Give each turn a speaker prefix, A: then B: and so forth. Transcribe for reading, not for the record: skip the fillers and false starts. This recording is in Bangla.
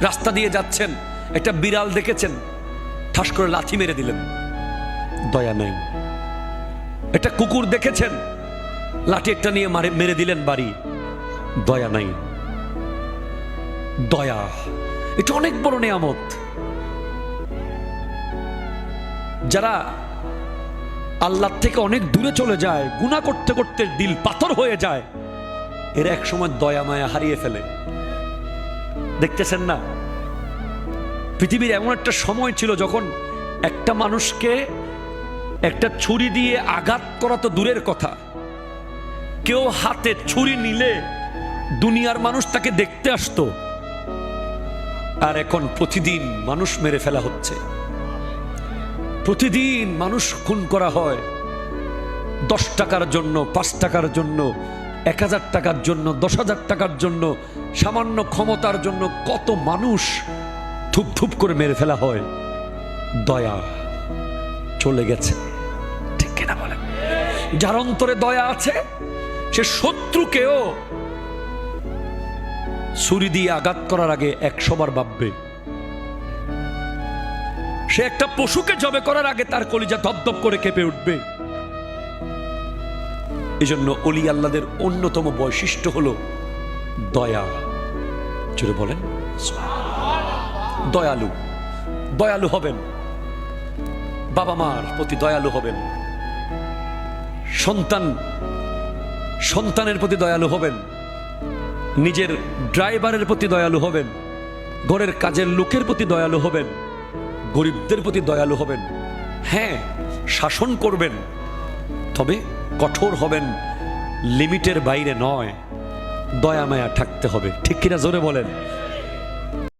A: রাস্তা দিয়ে যাচ্ছেন, একটা বিড়াল দেখেছেন, ঠাস করে লাথি মেরে দিলেন, দয়া নেই। একটা কুকুর দেখেছেন, লাঠি একটা নিয়ে মেরে দিলেন বাড়ি, দয়া নাই। দয়া এটা অনেক বড় নিয়ামত। যারা আল্লাহ থেকে অনেক দূরে চলে যায়, গুনাহ করতে করতে দিল পাথর হয়ে যায়, এরা এক সময় দয়া মায়া হারিয়ে ফেলে। দেখতেছেন না, পৃথিবীর এমন একটা সময় ছিল যখন একটা মানুষকে একটা ছুরি দিয়ে আঘাত করা তো দূরের কথা, কেউ হাতে ছুরি নিলে দুনিয়ার মানুষ তাকে দেখতে আসতো। আর এখন প্রতিদিন মানুষ মেরে ফেলা হচ্ছে, প্রতিদিন মানুষ খুন করা হয়। 10 টাকার জন্য, 5 টাকার জন্য, 1000 টাকার জন্য, 10,000 টাকার জন্য, সামান্য ক্ষমতার জন্য কত মানুষ থুপ থুপ করে মেরে ফেলা হয়। দয়া চলে গেছে, ঠিক কিনা বলেন? যার অন্তরে দয়া আছে সে শত্রুকেও ছুরি দিয়ে আঘাত করার আগে 100 বার ভাববে। সে একটা পশুকে জবে করার আগে তার কলিজা ধপধপ করে কেঁপে উঠবে। এই জন্য অলি আল্লাহদের অন্যতম বৈশিষ্ট্য হলো দয়া। জোরে বলেন দয়ালু। দয়ালু হবেন, বাবা মার প্রতি দয়ালু হবেন, সন্তানের প্রতি দয়ালু হবেন, নিজের ড্রাইভারের প্রতি দয়ালু হবেন, ঘরের কাজের লোকের প্রতি দয়ালু হবেন, গরিবদের প্রতি দয়ালু হবেন। হ্যাঁ, শাসন করবেন, তবে কঠোর হবেন, লিমিটের বাইরে নয়। দয়া মায়া থাকতে হবে, ঠিক কিনা জোরে বলেন।